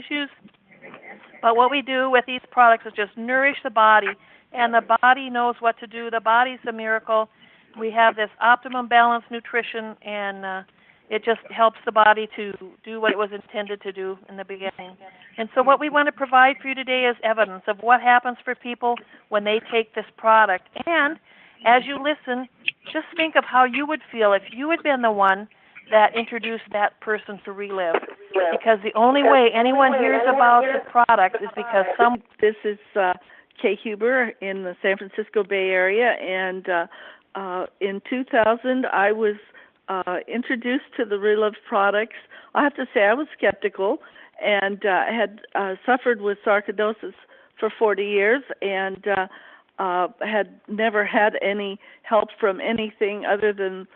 issues. But what we do with these products is just nourish the body, and the body knows what to do. The body's a miracle. We have this optimum balanced nutrition, and it just helps the body to do what it was intended to do in the beginning. And so what we want to provide for you today is evidence of what happens for people when they take this product. And as you listen, just think of how you would feel if you had been the one that introduced that person to Relive. Because the only way anyone hears about the product is because some... This is Kay Huber in the San Francisco Bay Area, and in 2000 I was introduced to the Relive products. I have to say I was skeptical, and had suffered with sarcoidosis for 40 years, and had never had any help from anything other than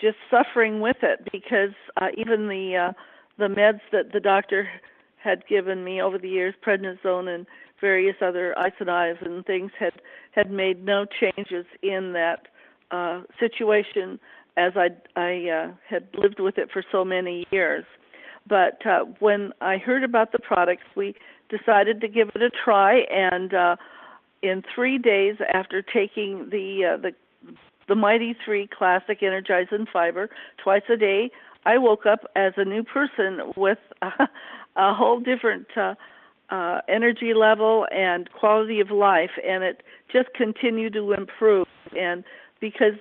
just suffering with it, because even the meds that the doctor had given me over the years, prednisone and various other isoniazid and things, had made no changes in that situation, as I had lived with it for so many years. But when I heard about the products, we decided to give it a try, and in 3 days after taking the Mighty 3 Classic Energize and Fiber twice a day, I woke up as a new person with a whole different energy level and quality of life, and it just continued to improve. And because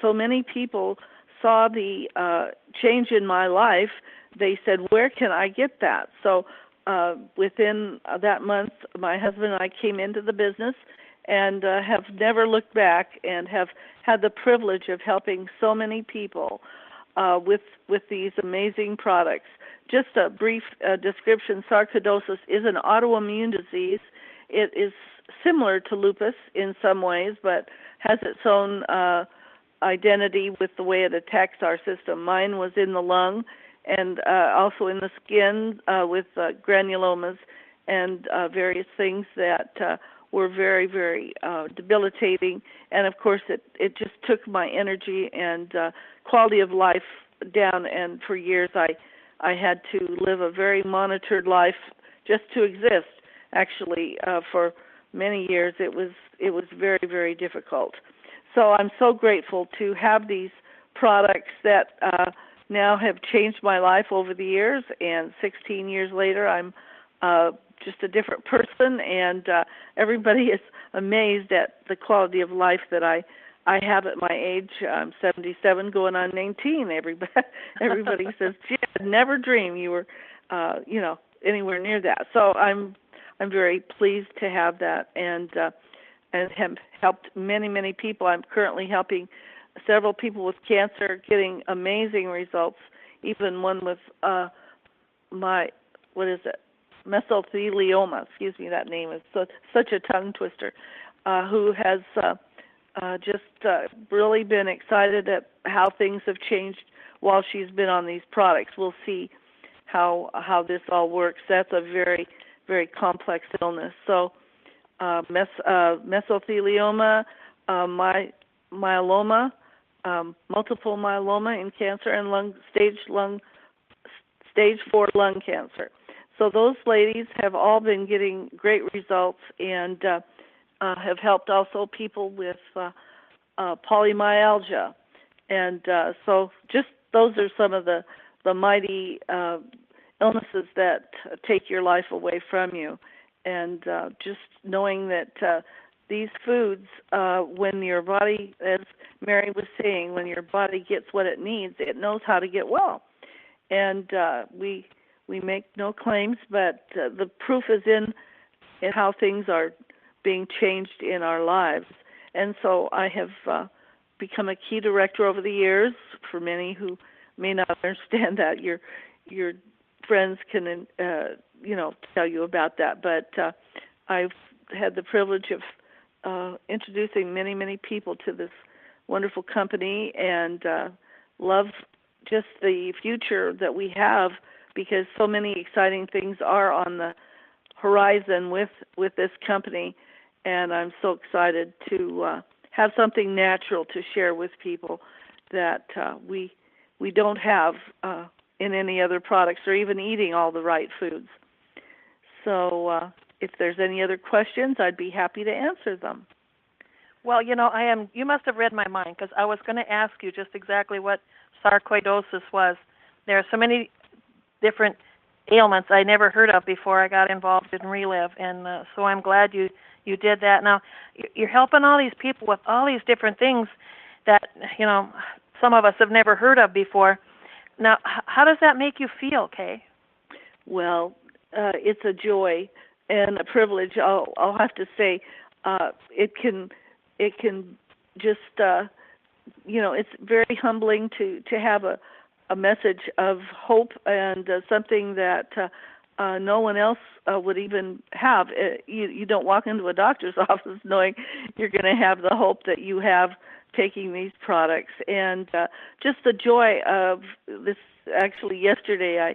so many people saw the change in my life, they said, where can I get that? So within that month, my husband and I came into the business and have never looked back, and have had the privilege of helping so many people with these amazing products. Just a brief description: sarcoidosis is an autoimmune disease. It is similar to lupus in some ways, but has its own identity with the way it attacks our system. Mine was in the lung, and also in the skin with granulomas and various things that were very, very debilitating. And of course, it just took my energy and quality of life down. And for years, I had to live a very monitored life just to exist. Actually, for many years, it was very, very difficult. So I'm so grateful to have these products that now have changed my life over the years. And 16 years later, I'm just a different person, and everybody is amazed at the quality of life that I have at my age. I'm 77, going on 19. Everybody says, "Gee, I'd never dream you were, anywhere near that." So I'm very pleased to have that, and have helped many, many people. I'm currently helping several people with cancer, getting amazing results. Even one with mesothelioma, that name is such a tongue twister, who has just really been excited at how things have changed while she's been on these products. We'll see how this all works. That's a very, very complex illness. So mesothelioma, myeloma, multiple myeloma in cancer, and stage 4 lung cancer. So those ladies have all been getting great results, and have helped also people with polymyalgia. And so just those are some of the mighty illnesses that take your life away from you. And just knowing that these foods, when your body, as Mary was saying, when your body gets what it needs, it knows how to get well. And we make no claims, but the proof is in how things are being changed in our lives. And so I have become a key director over the years. For many who may not understand that, your friends can tell you about that. But I've had the privilege of introducing many, many people to this wonderful company, and love just the future that we have, because so many exciting things are on the horizon with this company, and I'm so excited to have something natural to share with people that we don't have in any other products or even eating all the right foods. So if there's any other questions, I'd be happy to answer them. Well, you must have read my mind, because I was going to ask you just exactly what sarcoidosis was. There are so many different ailments I never heard of before I got involved in Relive, and so I'm glad you did that. Now, you're helping all these people with all these different things that, some of us have never heard of before. Now, how does that make you feel, Kay? Well, it's a joy and a privilege. I'll have to say, it can just, it's very humbling to have a message of hope and something that no one else would even have. You don't walk into a doctor's office knowing you're going to have the hope that you have taking these products. And just the joy of this. Actually, yesterday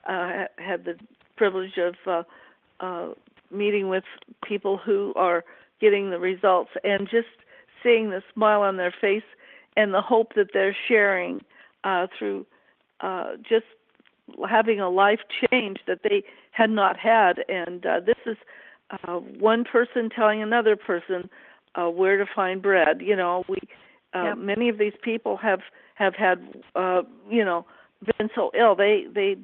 I had the privilege of meeting with people who are getting the results, and just seeing the smile on their face and the hope that they're sharing through just having a life change that they had not had. And this is one person telling another person where to find bread. Many of these people have had been so ill they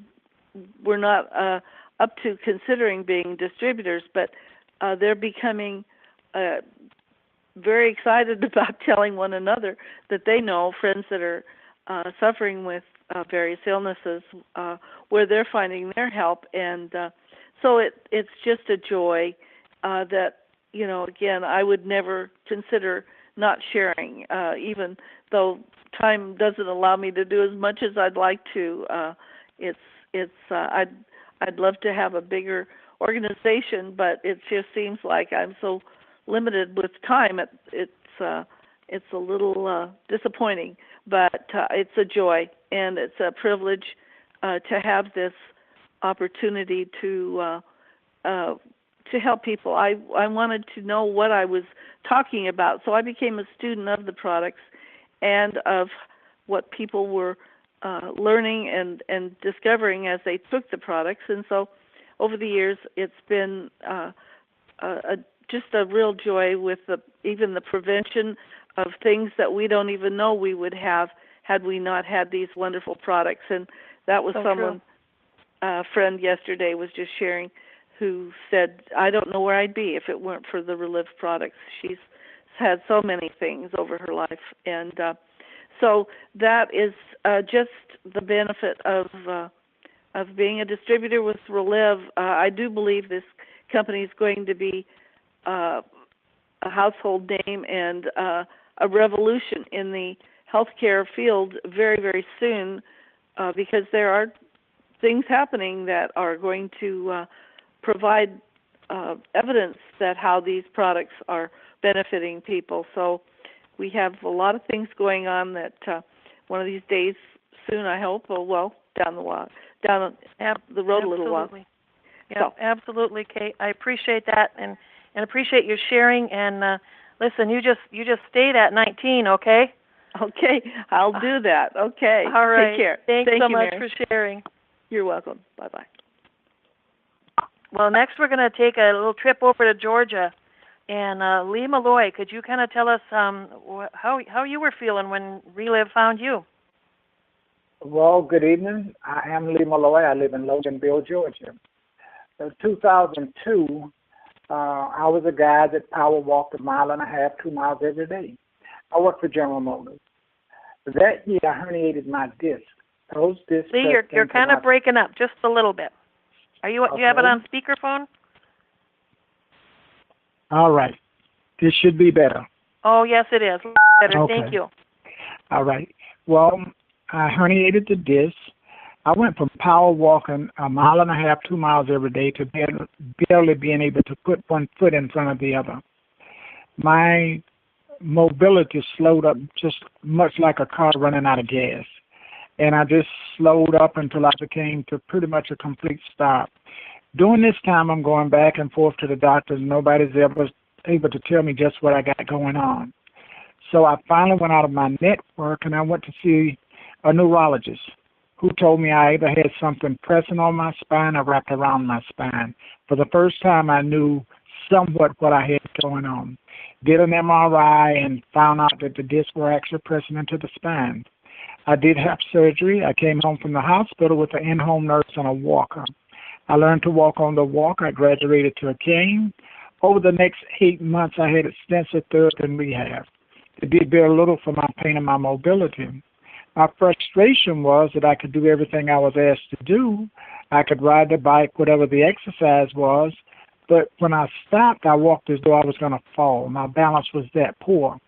were not up to considering being distributors, but they're becoming very excited about telling one another that they know friends that are suffering with various illnesses where they're finding their help. And so it's just a joy that, again, I would never consider not sharing, even though time doesn't allow me to do as much as I'd like to. I'd love to have a bigger organization, but it just seems like I'm so limited with time. It's a little disappointing, but it's a joy and it's a privilege to have this opportunity to help people. I wanted to know what I was talking about, so I became a student of the products and of what people were learning and discovering as they took the products. And so over the years, it's been just a real joy with even the prevention of things that we don't even know we would have had we not had these wonderful products. And that was someone, a friend yesterday was just sharing, who said, I don't know where I'd be if it weren't for the Relive products. She's had so many things over her life. And so that is just the benefit of being a distributor with Relive. I do believe this company is going to be a household name and a revolution in the healthcare field very, very soon, because there are things happening that are going to provide evidence that how these products are benefiting people. So we have a lot of things going on that one of these days soon, I hope, down the road a little while. Yeah, so. Absolutely, Kate. I appreciate that and appreciate your sharing. And listen, you just stayed at 19, okay? Okay, I'll do that. Okay. All right. Take care. Thanks Thank so you, much Mary. for sharing. You're welcome. Bye-bye. Well, next we're going to take a little trip over to Georgia. And Lee Malloy, could you kind of tell us how you were feeling when Relive found you? Well, good evening. I am Lee Malloy. I live in Loganville, Georgia. In 2002, I was a guy that power walked 1.5 miles, 2 miles every day. I worked for General Motors. That year, I herniated my disc. Those discs. Lee, you're kind of breaking up just a little bit. Do you have it on speakerphone? All right. This should be better. Oh, yes, it is. Better. Okay. Thank you. All right. Well, I herniated the disc. I went from power walking 1.5 miles, 2 miles every day to barely being able to put one foot in front of the other. My mobility slowed up just much like a car running out of gas. And I just slowed up until I came to pretty much a complete stop. During this time, I'm going back and forth to the doctors. Nobody's ever able to tell me just what I got going on. So I finally went out of my network and I went to see a neurologist who told me I either had something pressing on my spine or wrapped around my spine. For the first time, I knew somewhat what I had going on. Did an MRI and found out that the discs were actually pressing into the spine. I did have surgery. I came home from the hospital with an in-home nurse and a walker. I learned to walk on the walker. I graduated to a cane. Over the next 8 months, I had extensive therapy and rehab. It did very little for my pain and my mobility. My frustration was that I could do everything I was asked to do. I could ride the bike, whatever the exercise was, but when I stopped, I walked as though I was going to fall. My balance was that poor.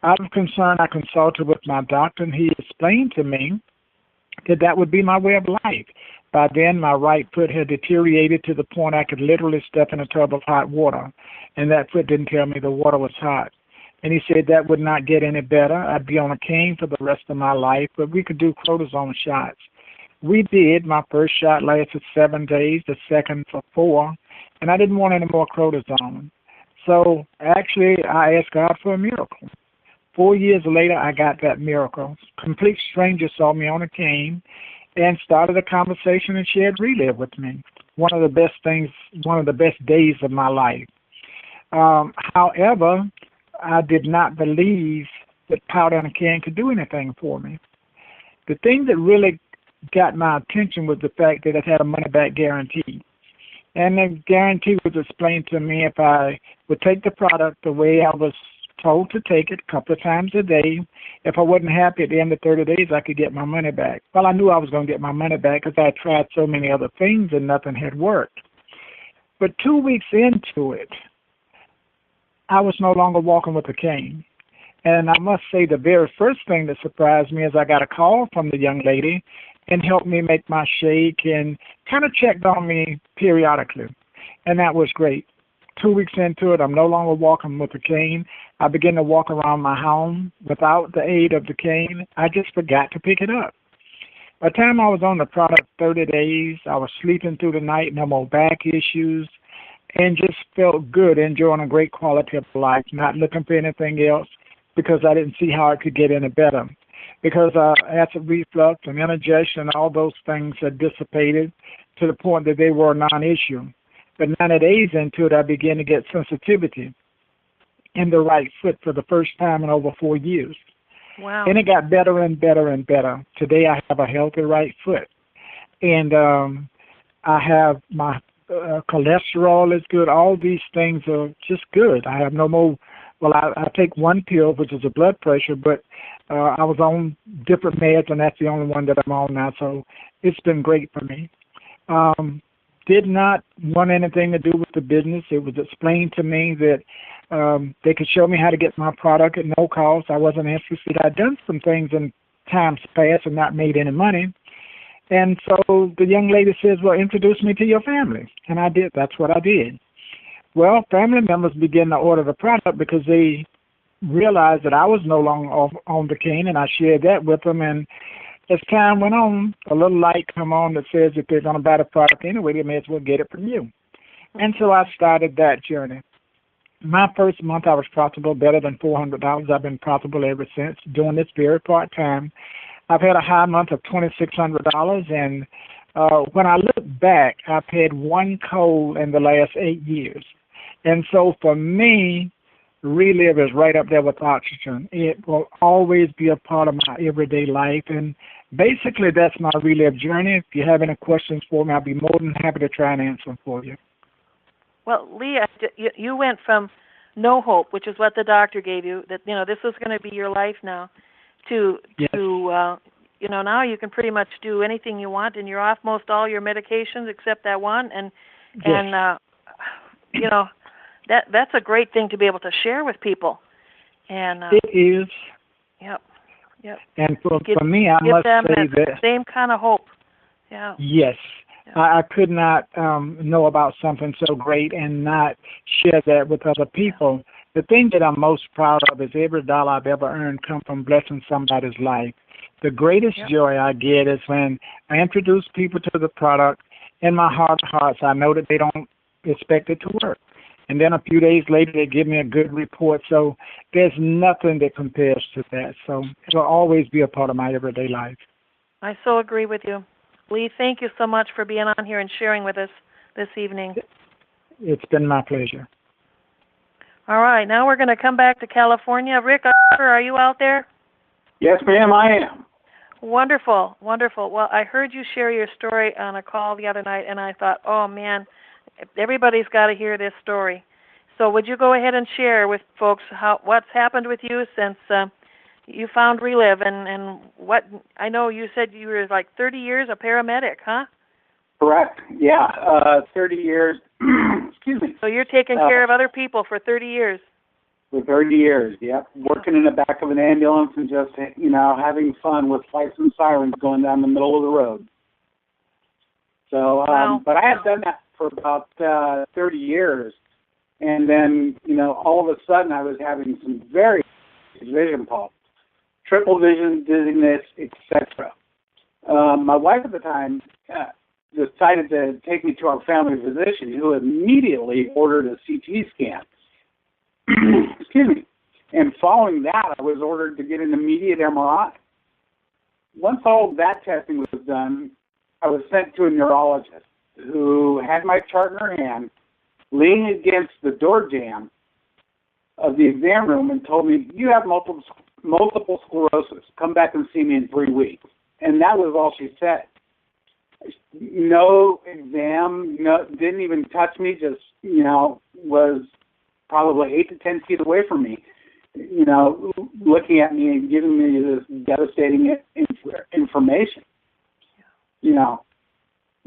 Out of concern, I consulted with my doctor, and he explained to me that that would be my way of life. By then, my right foot had deteriorated to the point I could literally step in a tub of hot water, and that foot didn't tell me the water was hot. And he said that would not get any better. I'd be on a cane for the rest of my life, but we could do cortisone shots. We did. My first shot lasted 7 days, the second for 4, and I didn't want any more cortisone. So actually, I asked God for a miracle. 4 years later, I got that miracle. Complete stranger saw me on a cane and started a conversation and shared relive with me. One of the best days of my life. However, I did not believe that powder in a can could do anything for me. The thing that really got my attention was the fact that it had a money-back guarantee. And the guarantee was explained to me if I would take the product the way I was told to take it a couple of times a day. If I wasn't happy at the end of 30 days, I could get my money back. Well, I knew I was going to get my money back because I had tried so many other things and nothing had worked. But 2 weeks into it, I was no longer walking with a cane. And I must say the very first thing that surprised me is I got a call from the young lady and helped me make my shake and kind of checked on me periodically. And that was great. 2 weeks into it, I'm no longer walking with a cane. I began to walk around my home without the aid of the cane. I just forgot to pick it up. By the time I was on the product 30 days, I was sleeping through the night, no more back issues, and just felt good, enjoying a great quality of life, not looking for anything else because I didn't see how it could get any better. Because acid reflux and indigestion and all those things had dissipated to the point that they were a non-issue. But 90 days into it, I began to get sensitivity in the right foot for the first time in over 4 years. Wow. And it got better and better and better. Today I have a healthy right foot. And I have my cholesterol is good. All these things are just good. I have no more, well, I take one pill, which is a blood pressure, but I was on different meds, and that's the only one that I'm on now. So it's been great for me. Did not want anything to do with the business. It was explained to me that they could show me how to get my product at no cost. I wasn't interested. I'd done some things in times past and not made any money. And so the young lady says, well, introduce me to your family. And I did. That's what I did. Well, family members began to order the product because they realized that I was no longer on the cane, and I shared that with them. And as time went on, a little light come on that says if they're going to buy the product anyway, they may as well get it from you. And so I started that journey. My first month, I was profitable, better than $400. I've been profitable ever since, doing this very part-time. I've had a high month of $2,600, and when I look back, I've had one cold in the last 8 years. And so for me, Relive is right up there with oxygen. It will always be a part of my everyday life, and basically that's my Relive journey. If you have any questions for me, I'll be more than happy to try and answer them for you. Well, Leah, you went from no hope, which is what the doctor gave you, that this was going to be your life now, to Yes. Now you can pretty much do anything you want, and you're off most all your medications except that one, and that's a great thing to be able to share with people. And it is. Yep. And for me, I must say that same kind of hope. Yeah. Yes. Yeah. I could not know about something so great and not share that with other people. The thing that I'm most proud of is every dollar I've ever earned come from blessing somebody's life. The greatest joy I get is when I introduce people to the product. In my heart of hearts, I know that they don't expect it to work. And then a few days later, they give me a good report. So there's nothing that compares to that. So it'll always be a part of my everyday life. I so agree with you. Lee, thank you so much for being on here and sharing with us this evening. It's been my pleasure. All right, now we're going to come back to California. Rick, are you out there? Yes, ma'am, I am. Wonderful, wonderful. Well, I heard you share your story on a call the other night, and I thought, oh, man, everybody's got to hear this story. So would you go ahead and share with folks what's happened with you since you found Relive, and what, I know you said you were like 30 years a paramedic, huh? Correct. Yeah, 30 years. Excuse me. So you're taking care of other people for 30 years. For 30 years, yep. Working in the back of an ambulance and just, having fun with lights and sirens going down the middle of the road. So, Wow. But I had done that for about 30 years. And then, all of a sudden I was having some very vision problems, triple vision, dizziness, etc. My wife at the time decided to take me to our family physician, who immediately ordered a CT scan. Excuse me. And following that, I was ordered to get an immediate MRI. Once all of that testing was done, I was sent to a neurologist who had my chart in her hand, leaning against the door jamb of the exam room, and told me, "You have multiple sclerosis. Come back and see me in 3 weeks." And that was all she said. No exam, didn't even touch me, just, was probably 8 to 10 feet away from me, looking at me and giving me this devastating information.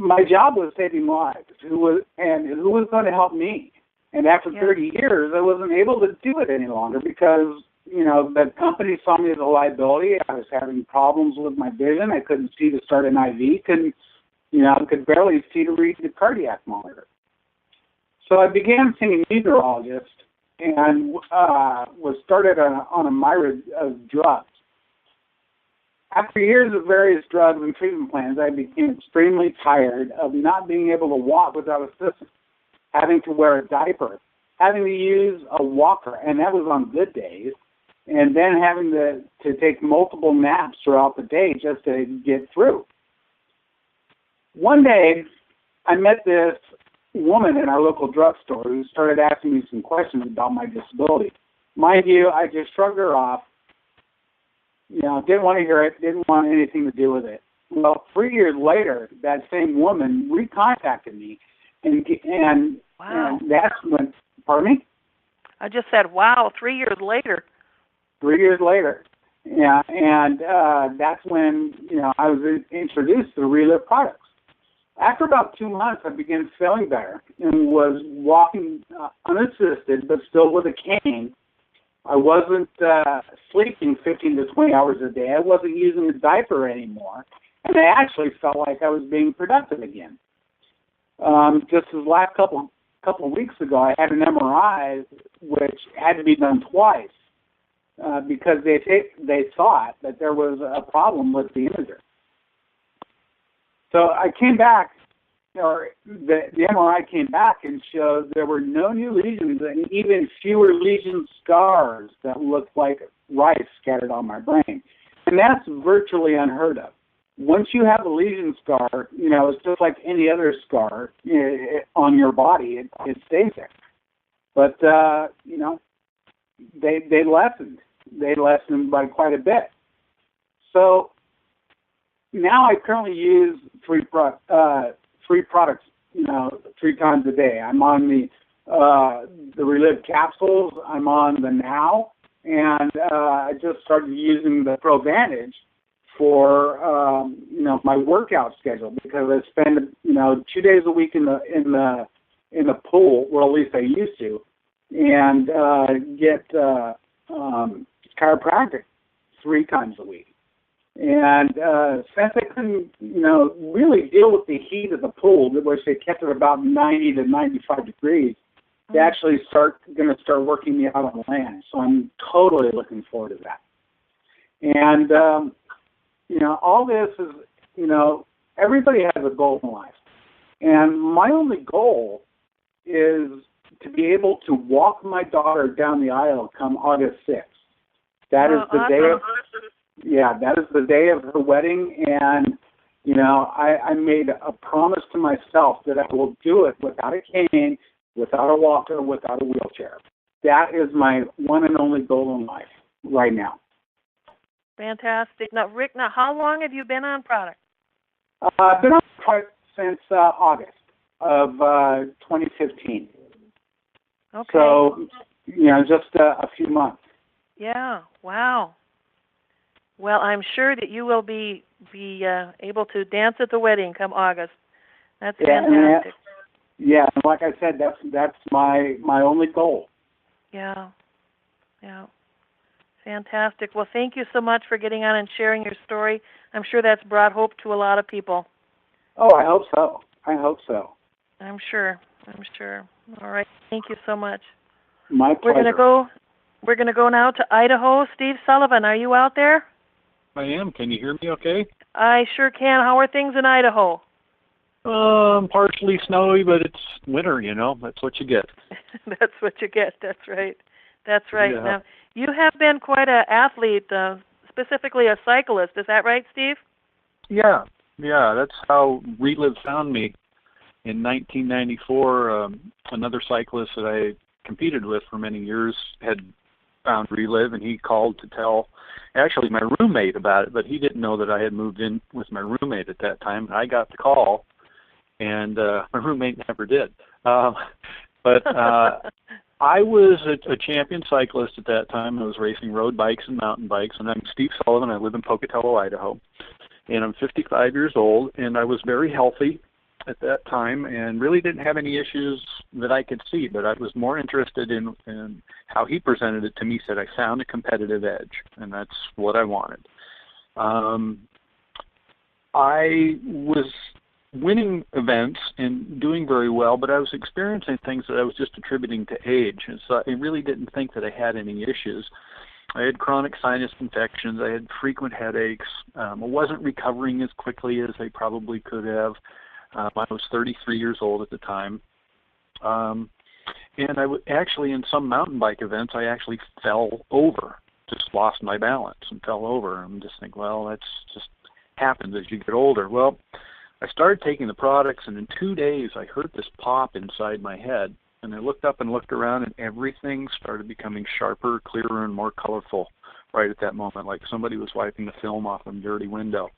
My job was saving lives. Who was going to help me? And after 30 years, I wasn't able to do it any longer because, the company saw me as a liability. I was having problems with my vision. I couldn't see to start an IV. Could barely see to read the cardiac monitor. So I began seeing a neurologist and was started on a myriad of drugs. After years of various drugs and treatment plans, I became extremely tired of not being able to walk without assistance, having to wear a diaper, having to use a walker, and that was on good days, and then having to take multiple naps throughout the day just to get through. One day, I met this woman in our local drugstore who started asking me some questions about my disability. Mind you, I just shrugged her off. Didn't want to hear it, didn't want anything to do with it. Well, 3 years later, that same woman recontacted me, and Wow. and that's when, pardon me? I just said, wow, 3 years later. 3 years later. Yeah, and that's when, I was introduced to the Relive products. After about 2 months, I began feeling better and was walking unassisted, but still with a cane. I wasn't sleeping 15 to 20 hours a day. I wasn't using a diaper anymore. And I actually felt like I was being productive again. Just this last couple of weeks ago, I had an MRI, which had to be done twice because they thought that there was a problem with the imager. So I came back, or the MRI came back and showed there were no new lesions and even fewer lesion scars that looked like rice scattered on my brain. And that's virtually unheard of. Once you have a lesion scar, it's just like any other scar on your body. It stays there. But, they lessened. They lessened by quite a bit. So now I currently use three products, 3 times a day. I'm on the Relive capsules. I'm on the Now, and I just started using the ProVantage for my workout schedule because I spend 2 days a week in the pool, or at least I used to, and get chiropractic 3 times a week. And since I couldn't, really deal with the heat of the pool, which they kept it about 90 to 95 degrees, they actually going to start working me out on land. So I'm totally looking forward to that. And, all this is, everybody has a goal in life. And my only goal is to be able to walk my daughter down the aisle come August 6th. That is the day of... Yeah, that is the day of her wedding, and you know, I made a promise to myself that I will do it without a cane, without a walker, without a wheelchair. That is my one and only goal in life right now. Fantastic. Now, Rick, how long have you been on product? I've been on product since August of 2015. Okay. So, you know, just a few months. Yeah. Wow. Well, I'm sure that you will be able to dance at the wedding come August. That's fantastic. Yeah, and like I said, that's my only goal. Yeah. Yeah. Fantastic. Well, thank you so much for getting on and sharing your story. I'm sure that's brought hope to a lot of people. Oh, I hope so. I'm sure. All right. Thank you so much. My pleasure. We're going to go now to Idaho. Steve Sullivan, are you out there? I am. Can you hear me okay? I sure can. How are things in Idaho? Partially snowy, but it's winter, you know. That's what you get. That's what you get. That's right. Yeah. Now, you have been quite an athlete, specifically a cyclist. Is that right, Steve? Yeah. That's how Relive found me. In 1994, another cyclist that I competed with for many years had found Relive, and he called to tell actually my roommate about it, but he didn't know that I had moved in with my roommate at that time. I got the call, and my roommate never did. But I was a champion cyclist at that time. I was racing road bikes and mountain bikes, and I'm Steve Sullivan. I live in Pocatello, Idaho, and I'm 55 years old, and I was very healthy at that time and really didn't have any issues that I could see, but I was more interested in how he presented it to me. He said, I found a competitive edge, and that's what I wanted. I was winning events and doing very well, but I was experiencing things that I was just attributing to age, and so I really didn't think that I had any issues. I had chronic sinus infections. I had frequent headaches. I wasn't recovering as quickly as I probably could have. I was 33 years old at the time. And I actually, in some mountain bike events, I actually fell over, just lost my balance and fell over. I'm just thinking, well, that's just happens as you get older. Well, I started taking the products, and in 2 days, I heard this pop inside my head. And I looked up and looked around, and everything started becoming sharper, clearer, and more colorful right at that moment, like somebody was wiping the film off a dirty window.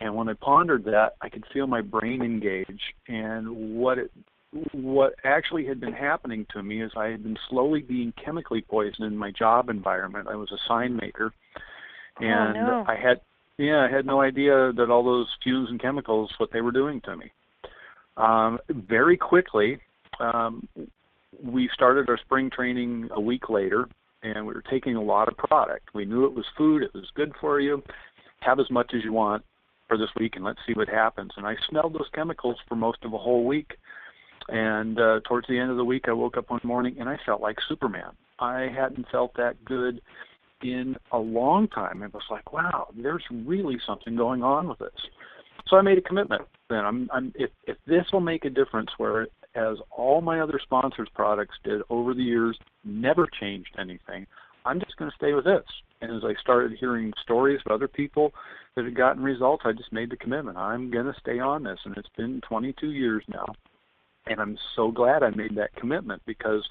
And when I pondered that, I could feel my brain engage. And what actually had been happening to me is I had been slowly being chemically poisoned in my job environment. I was a sign maker, and I had no idea that all those fumes and chemicals, what they were doing to me. Very quickly, we started our spring training a week later, and we were taking a lot of product. We knew it was food, it was good for you, have as much as you want for this week, and let's see what happens. And I smelled those chemicals for most of a whole week. And towards the end of the week, I woke up one morning, and I felt like Superman. I hadn't felt that good in a long time. It was like, wow, there's really something going on with this. So I made a commitment. Then if this will make a difference, whereas all my other sponsors' products did over the years, never changed anything, I'm just going to stay with this. And as I started hearing stories of other people that had gotten results, I just made the commitment. I'm going to stay on this, and it's been 22 years now. And I'm so glad I made that commitment because,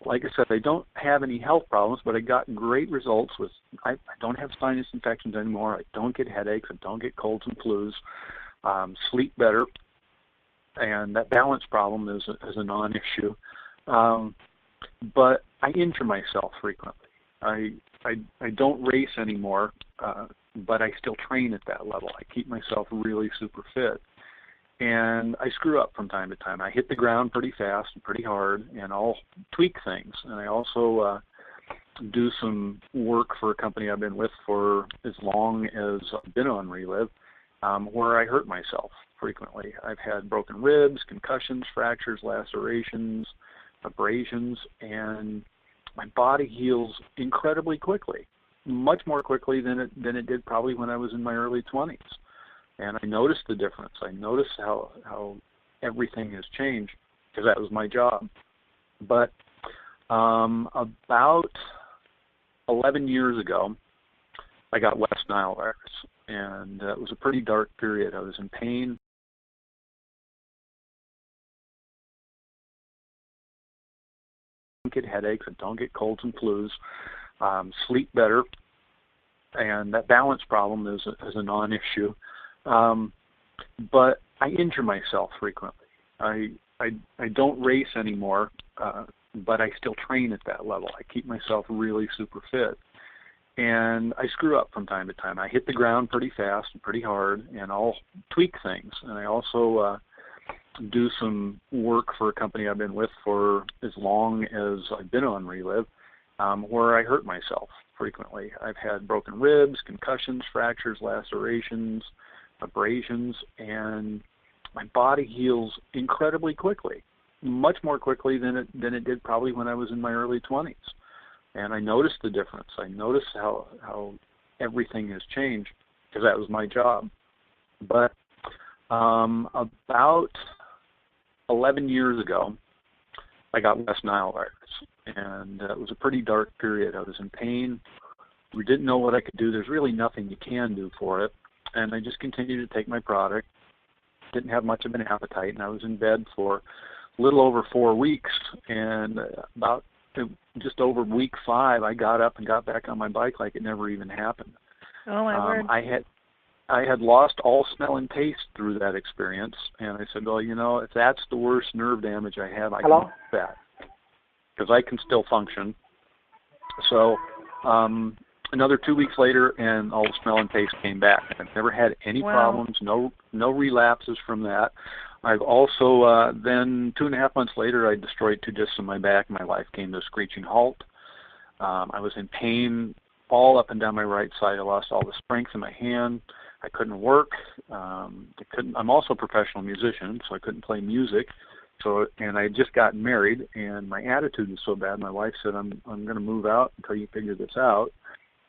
like I said, I don't have any health problems, but I got great results with, I don't have sinus infections anymore. I don't get headaches. I don't get colds and flus. Sleep better. And that balance problem is a non-issue. But I injure myself frequently. I don't race anymore, but I still train at that level. I keep myself really super fit. And I screw up from time to time. I hit the ground pretty fast and pretty hard, and I'll tweak things. And I also do some work for a company I've been with for as long as I've been on Relive, where I hurt myself frequently. I've had broken ribs, concussions, fractures, lacerations, abrasions, and my body heals incredibly quickly, much more quickly than it did probably when I was in my early 20s. And I noticed the difference. I noticed how everything has changed because that was my job. But about 11 years ago, I got West Nile virus, and it was a pretty dark period. I was in pain. I don't get headaches. I don't get colds and flus. Sleep better, and that balance problem is a non-issue. But I injure myself frequently. I don't race anymore, but I still train at that level. I keep myself really super fit. And I screw up from time to time. I hit the ground pretty fast and pretty hard, and I'll tweak things. And I also do some work for a company I've been with for as long as I've been on Relive, where I hurt myself frequently. I've had broken ribs, concussions, fractures, lacerations, abrasions, and my body heals incredibly quickly, much more quickly than it did probably when I was in my early 20s. And I noticed the difference. I noticed how everything has changed, because that was my job. But about 11 years ago, I got West Nile virus, and it was a pretty dark period. I was in pain. We didn't know what I could do. There's really nothing you can do for it. And I just continued to take my product. Didn't have much of an appetite, and I was in bed for a little over 4 weeks. And about just over week 5, I got up and got back on my bike like it never even happened. Oh, my word. I had lost all smell and taste through that experience, and I said, well, if that's the worst nerve damage I have, I can do that, because I can still function. So another 2 weeks later, and all the smell and taste came back. I've never had any problems, no relapses from that. I've also, then 2.5 months later, I destroyed 2 discs in my back, and my life came to a screeching halt. I was in pain all up and down my right side. I lost all the strength in my hand. I couldn't work. I'm also a professional musician, so I couldn't play music. And I had just gotten married, and my attitude was so bad. My wife said, I'm going to move out until you figure this out.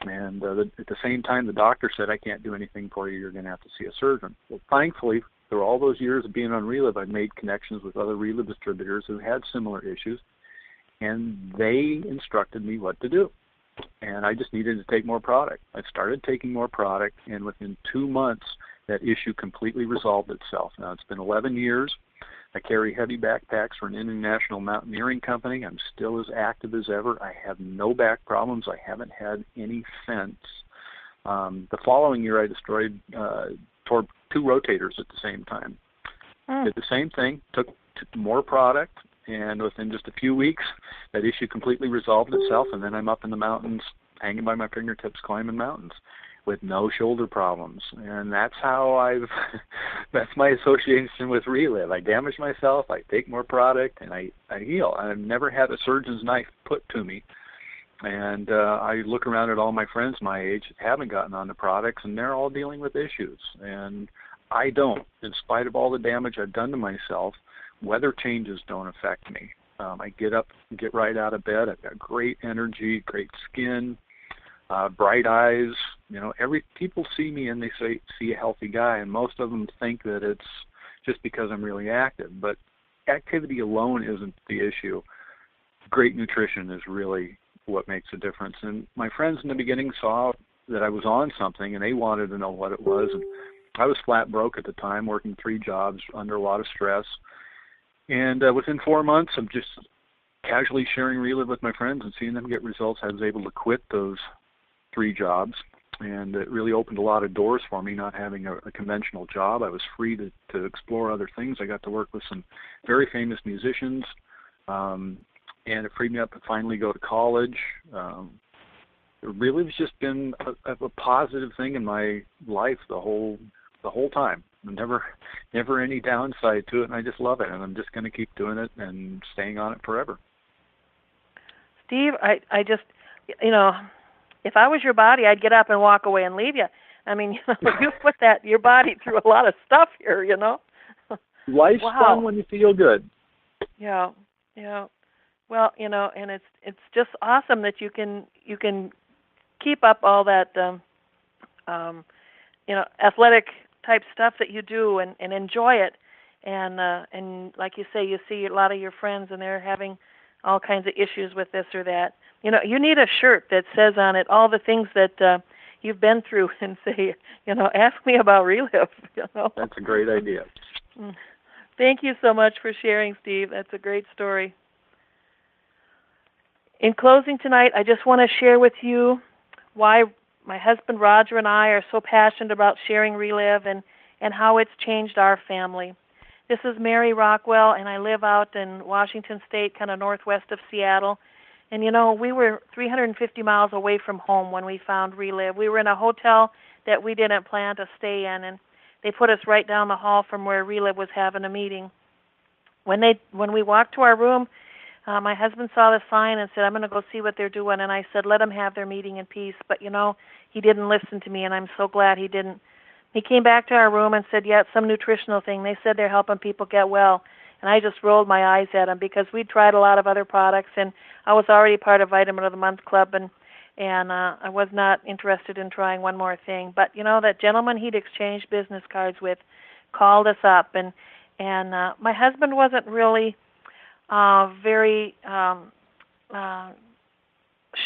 And at the same time, the doctor said, I can't do anything for you. You're going to have to see a surgeon. Well, thankfully, through all those years of being on Relive, I've made connections with other Relive distributors who had similar issues, and they instructed me what to do. And I just needed to take more product. I started taking more product, and within 2 months, that issue completely resolved itself. Now, it's been 11 years. I carry heavy backpacks for an international mountaineering company. I'm still as active as ever. I have no back problems. I haven't had any fence. The following year, I destroyed 2 rotators at the same time. Did the same thing, took more product, and within just a few weeks, that issue completely resolved itself, and then I'm up in the mountains, hanging by my fingertips, climbing mountains with no shoulder problems. And that's how that's my association with Relive. I damage myself, I take more product, and I heal. I've never had a surgeon's knife put to me. And I look around at all my friends my age that haven't gotten on the products, and they're all dealing with issues. And I don't. In spite of all the damage I've done to myself, weather changes don't affect me. I get up, get right out of bed. I've got great energy, great skin, bright eyes. People see me and they see a healthy guy, and most of them think that it's just because I'm really active. But activity alone isn't the issue. Great nutrition is really what makes a difference. And my friends in the beginning saw that I was on something, and they wanted to know what it was. And I was flat broke at the time, working 3 jobs under a lot of stress. And within 4 months of just casually sharing Relive with my friends and seeing them get results, I was able to quit those 3 jobs. And it really opened a lot of doors for me, not having a conventional job. I was free to explore other things. I got to work with some very famous musicians, and it freed me up to finally go to college. Relive's just been a positive thing in my life the whole time. Never any downside to it, and I just love it, and I'm just going to keep doing it and staying on it forever. Steve, I just, if I was your body, I'd get up and walk away and leave you. I mean, you put your body through a lot of stuff here, Life's fun when you feel good. Yeah. Well, and it's just awesome that you can keep up all that, athletic type stuff that you do and enjoy it. And like you say, you see a lot of your friends and they're having all kinds of issues with this or that. You need a shirt that says on it all the things that you've been through and say, ask me about Relive. That's a great idea. Thank you so much for sharing, Steve. That's a great story. In closing tonight, I just want to share with you why my husband Roger and I are so passionate about sharing Relive and how it's changed our family. This is Mary Rockwell, and I live out in Washington State, kind of northwest of Seattle. And, we were 350 miles away from home when we found Relive. We were in a hotel that we didn't plan to stay in, and they put us right down the hall from where Relive was having a meeting. When we walked to our room, my husband saw the sign and said, I'm going to go see what they're doing. And I said, let them have their meeting in peace. But, he didn't listen to me, and I'm so glad he didn't. He came back to our room and said, yeah, it's some nutritional thing. They said they're helping people get well. And I just rolled my eyes at him because we'd tried a lot of other products, and I was already part of Vitamin of the Month Club, and I was not interested in trying one more thing. But, that gentleman he'd exchanged business cards with called us up, and my husband wasn't really very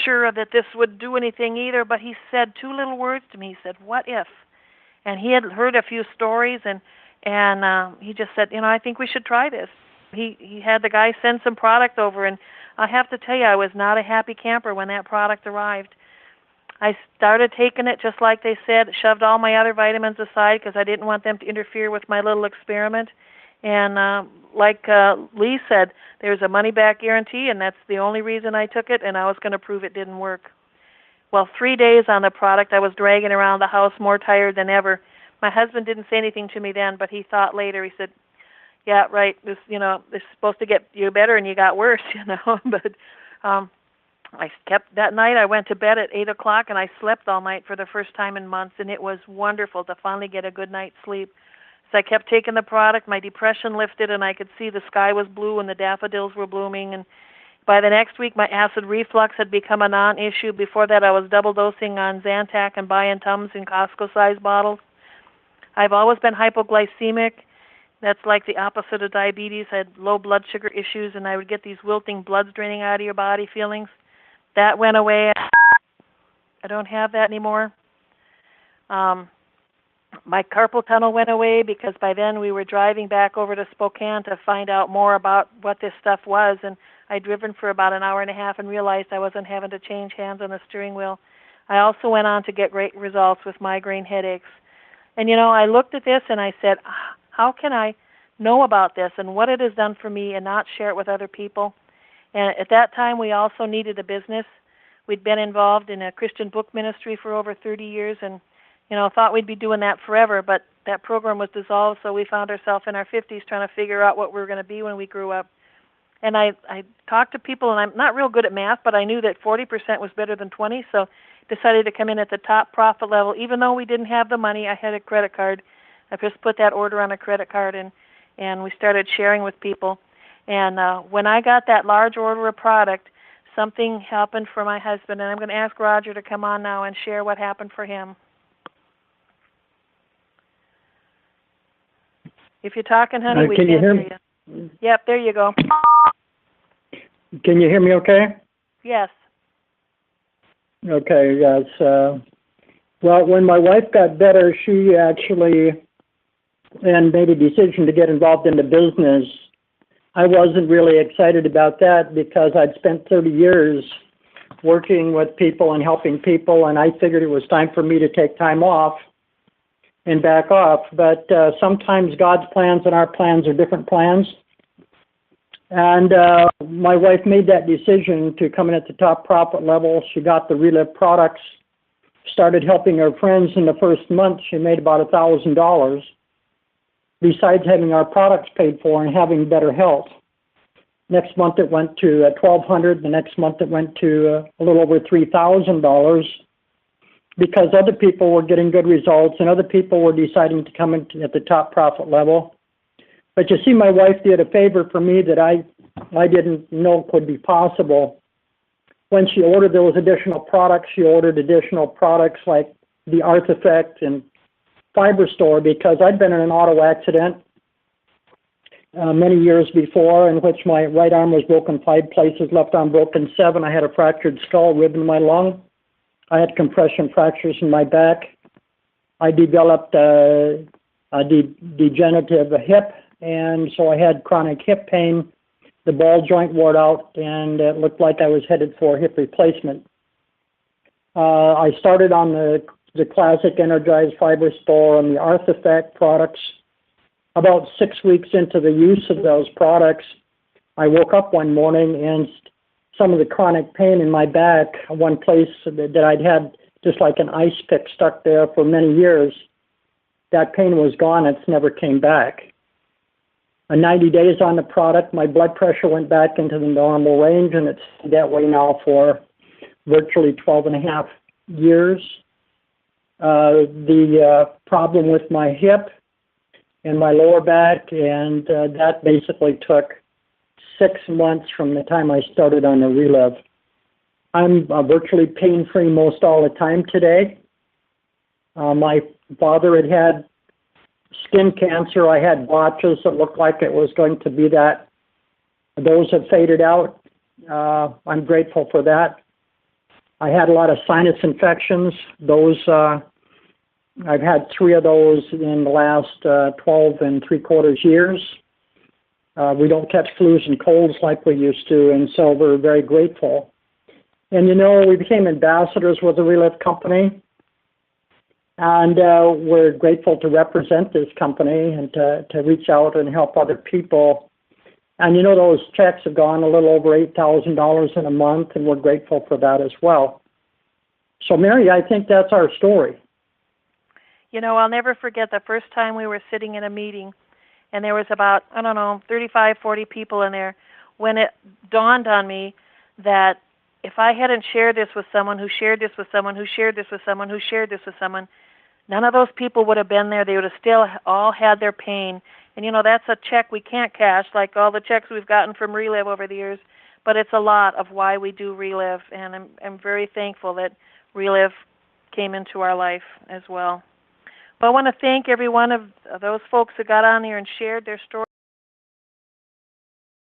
sure that this would do anything either, but he said two little words to me. He said, what if? And he had heard a few stories, and he just said, I think we should try this. He had the guy send some product over, and I have to tell you, I was not a happy camper when that product arrived. I started taking it just like they said, shoved all my other vitamins aside because I didn't want them to interfere with my little experiment. And like Lee said, there's a money-back guarantee, and that's the only reason I took it, and I was going to prove it didn't work. Well, 3 days on the product, I was dragging around the house more tired than ever. My husband didn't say anything to me then, but he thought later. He said, yeah, right, this is supposed to get you better, and you got worse, But that night I went to bed at 8 o'clock, and I slept all night for the first time in months, and it was wonderful to finally get a good night's sleep. So I kept taking the product, my depression lifted, and I could see the sky was blue and the daffodils were blooming. And by the next week, my acid reflux had become a non-issue. Before that, I was double dosing on Zantac and buying Tums in Costco-sized bottles. I've always been hypoglycemic. That's like the opposite of diabetes. I had low blood sugar issues, and I would get these wilting bloods draining out of your body feelings. That went away. I don't have that anymore. My carpal tunnel went away because by then we were driving back over to Spokane to find out more about what this stuff was, and I'd driven for about an hour and a half and realized I wasn't having to change hands on the steering wheel. I also went on to get great results with migraine headaches. And, I looked at this and I said, how can I know about this and what it has done for me and not share it with other people? And at that time, we also needed a business. We'd been involved in a Christian book ministry for over 30 years and, thought we'd be doing that forever, but that program was dissolved, so we found ourselves in our 50s trying to figure out what we were going to be when we grew up. And I talked to people, and I'm not real good at math, but I knew that 40% was better than 20, so decided to come in at the top profit level. Even though we didn't have the money, I had a credit card. I just put that order on a credit card, and we started sharing with people. And when I got that large order of product, something happened for my husband, and I'm going to ask Roger to come on now and share what happened for him. If you're talking, honey, we can't hear you. Yep, there you go. Can you hear me okay? Yes. Okay, yes. Well, when my wife got better, she actually made a decision to get involved in the business. I wasn't really excited about that because I'd spent 30 years working with people and helping people, and I figured it was time for me to take time off and back off. But sometimes God's plans and our plans are different plans. And my wife made that decision to come in at the top profit level. She got the Relive products, started helping her friends. In the first month, she made about $1,000, besides having our products paid for and having better health. Next month, it went to $1,200. The next month, it went to a little over $3,000 because other people were getting good results and other people were deciding to come in at the top profit level. But you see, my wife did a favor for me that I didn't know could be possible. When she ordered those additional products, she ordered additional products like the Arthefect and Fiber Store, because I'd been in an auto accident many years before in which my right arm was broken 5 places, left arm broken 7. I had a fractured skull, rib in my lung. I had compression fractures in my back. I developed a degenerative hip, and so I had chronic hip pain. The ball joint wore out, and it looked like I was headed for hip replacement. I started on the classic Energized Fiber Store and the Arthefect products. About 6 weeks into the use of those products, I woke up one morning and some of the chronic pain in my back, one place that I'd had just like an ice pick stuck there for many years, that pain was gone. It's never came back. 90 days on the product, my blood pressure went back into the normal range, and it's that way now for virtually 12 and a half years. The problem with my hip and my lower back, and that basically took 6 months from the time I started on the Relive. I'm virtually pain-free most all the time today. My father had skin cancer. I had blotches that looked like it was going to be that. Those have faded out. I'm grateful for that. I had a lot of sinus infections. Those I've had 3 of those in the last 12 3/4 years. We don't catch flus and colds like we used to, and so we're very grateful. And you know, we became ambassadors with the Relive Company, and we're grateful to represent this company and to reach out and help other people. And you know, those checks have gone a little over $8,000 in a month, and we're grateful for that as well. So Mary, I think that's our story. You know, I'll never forget the first time we were sitting in a meeting, and there was about, 35, 40 people in there, when it dawned on me that if I hadn't shared this with someone who shared this with someone who shared this with someone who shared this with someone, none of those people would have been there. They would have still all had their pain. And, you know, that's a check we can't cash, like all the checks we've gotten from Relive over the years. But it's a lot of why we do Relive, and I'm very thankful that Relive came into our life as well. Well, I want to thank every one of those folks who got on here and shared their story.